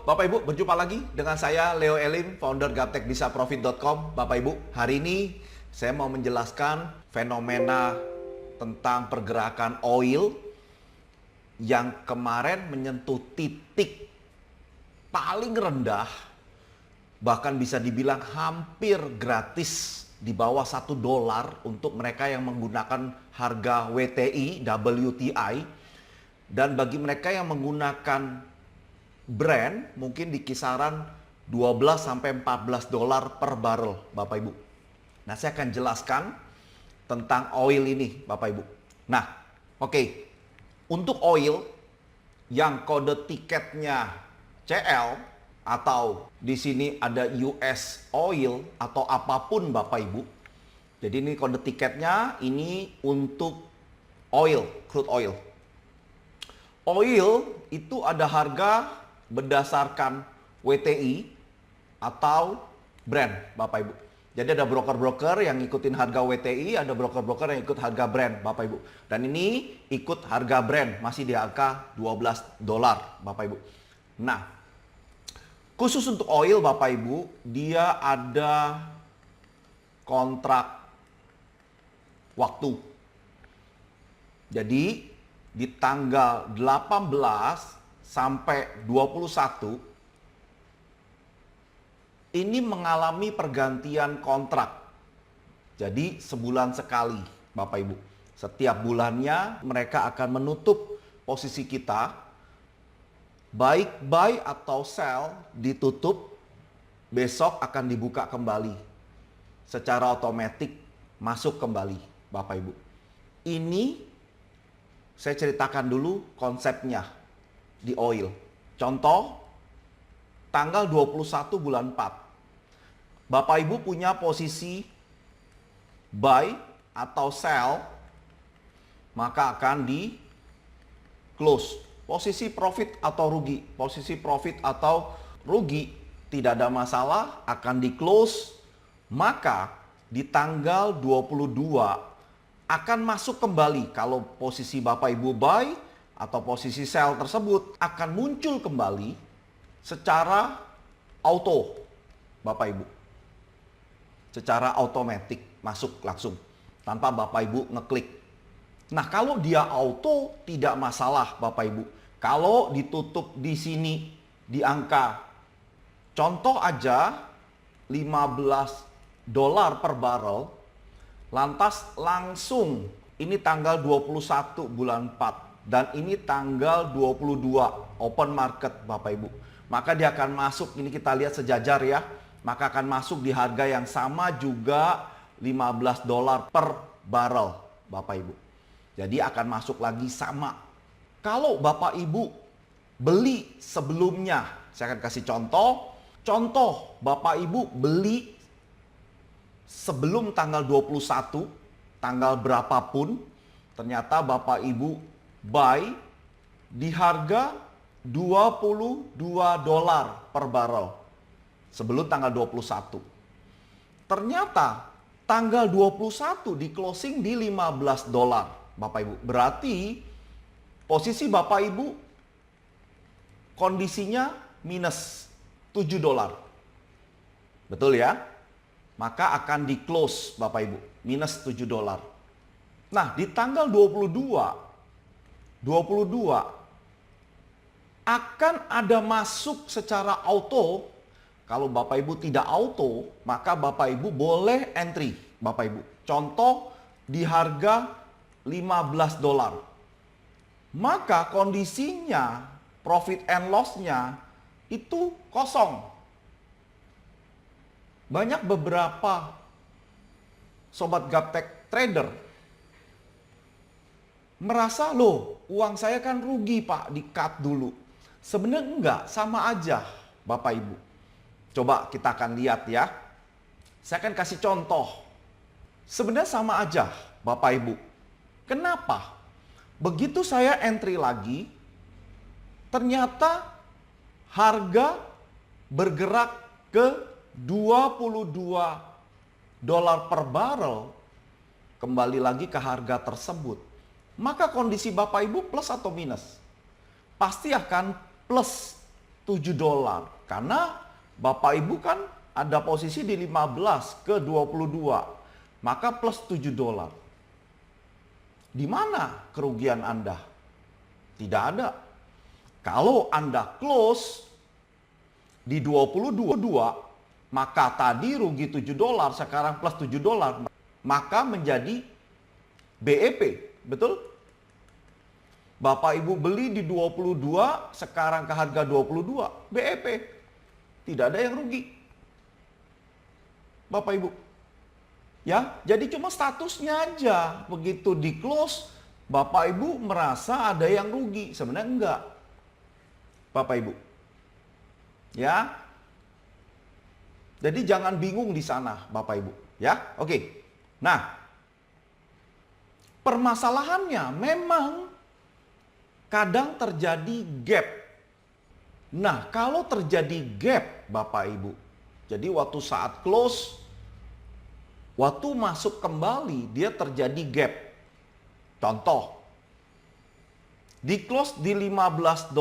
Bapak Ibu, berjumpa lagi dengan saya Leo Elim, founder gaptekbisaprofit.com. Bapak Ibu, hari ini saya mau menjelaskan fenomena tentang pergerakan oil yang kemarin menyentuh titik paling rendah, bahkan bisa dibilang hampir gratis di bawah $1 untuk mereka yang menggunakan harga WTI, WTI. Dan bagi mereka yang menggunakan Brent mungkin di kisaran $12-14 per barrel, Bapak Ibu. Nah, saya akan jelaskan tentang oil ini, Bapak Ibu. Nah, oke. Untuk oil yang kode tiketnya CL atau di sini ada US oil atau apapun, Bapak Ibu. Jadi ini kode tiketnya, ini untuk oil, crude oil. Oil itu ada harga berdasarkan WTI atau Brent, Bapak Ibu. Jadi ada broker-broker yang ngikutin harga WTI, ada broker-broker yang ikut harga Brent, Bapak Ibu. Dan ini ikut harga Brent, masih di angka $12, Bapak Ibu. Nah, khusus untuk oil, Bapak Ibu, dia ada kontrak waktu. Jadi di tanggal 18 sampai 21 ini mengalami pergantian kontrak. Jadi sebulan sekali, Bapak Ibu. Setiap bulannya mereka akan menutup posisi kita, baik buy atau sell ditutup, besok akan dibuka kembali. Secara otomatis masuk kembali, Bapak Ibu. Ini saya ceritakan dulu konsepnya di oil. Contoh, tanggal 21 bulan 4. Bapak Ibu punya posisi buy atau sell, maka akan di close. Posisi profit atau rugi. Posisi profit atau rugi tidak ada masalah, akan di close. Maka di tanggal 22 akan masuk kembali. Kalau posisi Bapak Ibu buy atau posisi sell tersebut akan muncul kembali secara auto, Bapak Ibu. Secara otomatis masuk langsung tanpa Bapak Ibu ngeklik. Nah, kalau dia auto tidak masalah, Bapak Ibu. Kalau ditutup di sini di angka contoh aja $15 per barrel, lantas langsung ini tanggal 21 bulan 4 dan ini tanggal 22 open market, Bapak Ibu. Maka dia akan masuk, ini kita lihat sejajar ya. Maka akan masuk di harga yang sama juga $15 per barrel, Bapak Ibu. Jadi akan masuk lagi sama. Kalau Bapak Ibu beli sebelumnya, saya akan kasih contoh. Contoh Bapak Ibu beli sebelum tanggal 21, tanggal berapapun, ternyata Bapak Ibu buy di harga $22 per barrel sebelum tanggal 21. Ternyata tanggal 21 di closing di $15, Bapak Ibu. Berarti posisi Bapak Ibu kondisinya minus $7. Betul ya? Maka akan di close, Bapak Ibu, minus $7. Nah, di tanggal 22 akan ada masuk secara auto. Kalau Bapak Ibu tidak auto, maka Bapak Ibu boleh entry, Bapak Ibu. Contoh di harga $15. Maka kondisinya profit and loss-nya itu kosong. Banyak beberapa sobat gaptek trader merasa, loh, uang saya kan rugi Pak, di-cut dulu. Sebenarnya enggak, sama aja Bapak Ibu. Coba kita akan lihat ya. Saya akan kasih contoh. Sebenarnya sama aja Bapak Ibu. Kenapa? Begitu saya entry lagi, ternyata harga bergerak ke $22 per barrel, kembali lagi ke harga tersebut. Maka kondisi Bapak Ibu plus atau minus? Pasti akan plus. $7. Karena Bapak Ibu kan ada posisi di 15 ke 22. Maka plus $7. Di mana kerugian Anda? Tidak ada. Kalau Anda close di 22, maka tadi rugi $7, sekarang plus $7, maka menjadi BEP, betul? Bapak Ibu beli di 22, sekarang ke harga 22, BEP. Tidak ada yang rugi. Bapak Ibu. Ya, jadi cuma statusnya aja. Begitu di close, Bapak Ibu merasa ada yang rugi. Sebenarnya enggak. Bapak Ibu. Ya. Jadi jangan bingung di sana, Bapak Ibu. Ya, oke. Nah, permasalahannya memang kadang terjadi gap. Nah, kalau terjadi gap, Bapak Ibu. Jadi waktu saat close, waktu masuk kembali, dia terjadi gap. Contoh, di close di $15.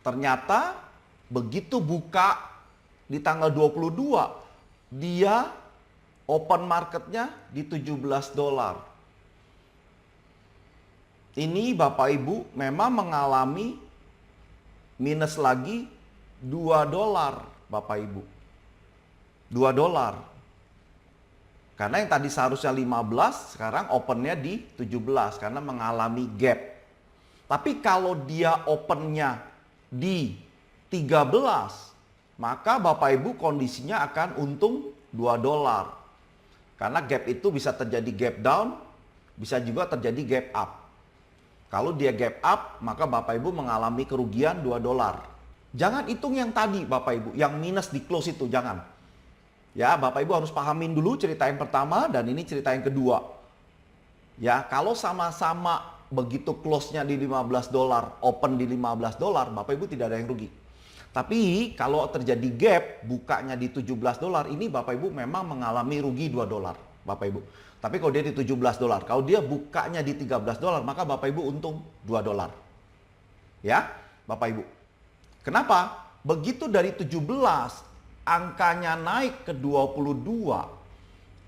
Ternyata begitu buka di tanggal 22, dia open marketnya di $17. Ini Bapak Ibu memang mengalami minus lagi $2, Bapak Ibu. $2. Karena yang tadi seharusnya 15, sekarang opennya di 17 karena mengalami gap. Tapi kalau dia opennya di 13, maka Bapak Ibu kondisinya akan untung $2. Karena gap itu bisa terjadi gap down, bisa juga terjadi gap up. Kalau dia gap up, maka Bapak Ibu mengalami kerugian $2. Jangan hitung yang tadi Bapak Ibu, yang minus di close itu, jangan. Ya, Bapak Ibu harus pahamin dulu cerita yang pertama dan ini cerita yang kedua. Ya, kalau sama-sama begitu close-nya di $15, open di $15, Bapak Ibu tidak ada yang rugi. Tapi kalau terjadi gap, bukanya di $17, ini Bapak Ibu memang mengalami rugi $2, Bapak Ibu. Tapi kalau dia di $17, kalau dia bukanya di $13, maka Bapak Ibu untung $2. Ya, Bapak Ibu. Kenapa? Begitu dari 17, angkanya naik ke 22,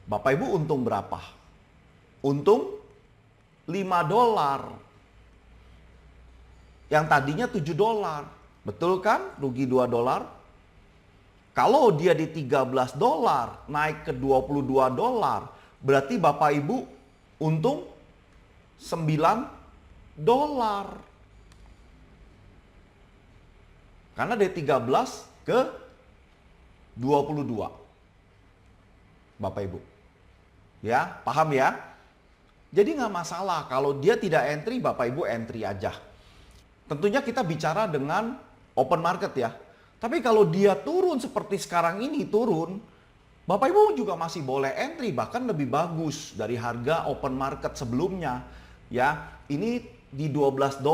Bapak Ibu untung berapa? Untung $5. Yang tadinya $7. Betul kan? Rugi $2. Kalau dia di $13, naik ke $22, berarti Bapak Ibu untung $9. Karena dari 13 ke 22. Bapak Ibu. Ya, paham ya? Jadi nggak masalah kalau dia tidak entry, Bapak Ibu entry aja. Tentunya kita bicara dengan open market ya. Tapi kalau dia turun seperti sekarang ini turun, Bapak Ibu juga masih boleh entry, bahkan lebih bagus dari harga open market sebelumnya. Ya, ini di $12.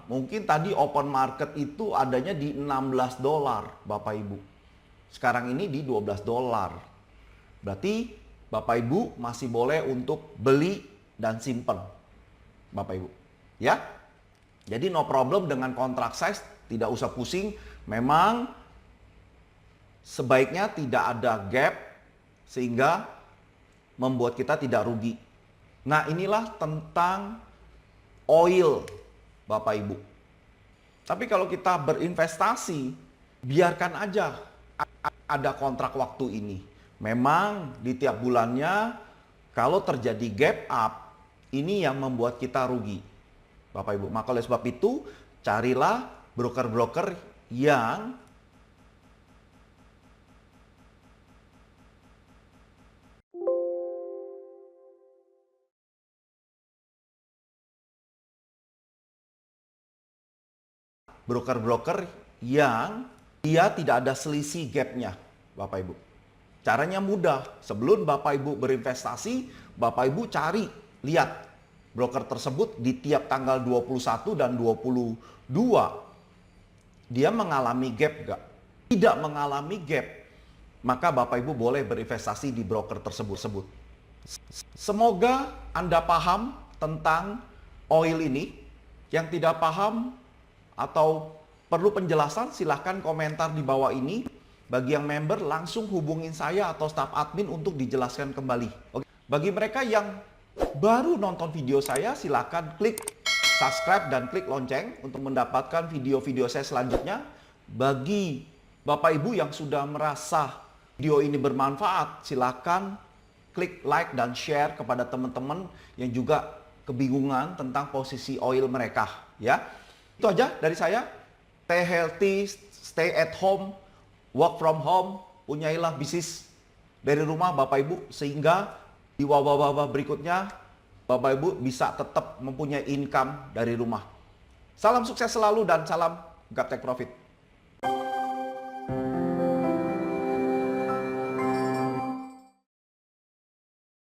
Mungkin tadi open market itu adanya di $16, Bapak Ibu. Sekarang ini di $12. Berarti Bapak Ibu masih boleh untuk beli dan simpen. Bapak Ibu. Ya. Jadi no problem dengan kontrak size, tidak usah pusing. Memang sebaiknya tidak ada gap sehingga membuat kita tidak rugi. Nah, inilah tentang oil, Bapak Ibu. Tapi kalau kita berinvestasi, biarkan aja ada kontrak waktu ini. Memang di tiap bulannya kalau terjadi gap up, ini yang membuat kita rugi, Bapak Ibu. Maka oleh sebab itu, carilah broker-broker yang dia tidak ada selisih gapnya, Bapak Ibu. Caranya mudah. Sebelum Bapak Ibu berinvestasi, Bapak Ibu cari, lihat broker tersebut di tiap tanggal 21 dan 22 dia mengalami gap gak? Tidak mengalami gap, maka Bapak Ibu boleh berinvestasi di broker tersebut. Semoga Anda paham tentang oil ini. Yang tidak paham atau perlu penjelasan silahkan komentar di bawah ini. Bagi yang member langsung hubungin saya atau staf admin untuk dijelaskan kembali. Oke. Bagi mereka yang baru nonton video saya, silahkan klik subscribe dan klik lonceng untuk mendapatkan video-video saya selanjutnya. Bagi Bapak Ibu yang sudah merasa video ini bermanfaat, silahkan klik like dan share kepada teman-teman yang juga kebingungan tentang posisi oil mereka. Ya, itu aja dari saya. Stay healthy, stay at home, work from home, punyailah bisnis dari rumah Bapak Ibu, sehingga di wabah-wabah berikutnya Bapak Ibu bisa tetap mempunyai income dari rumah. Salam sukses selalu dan salam Gaptek Profit.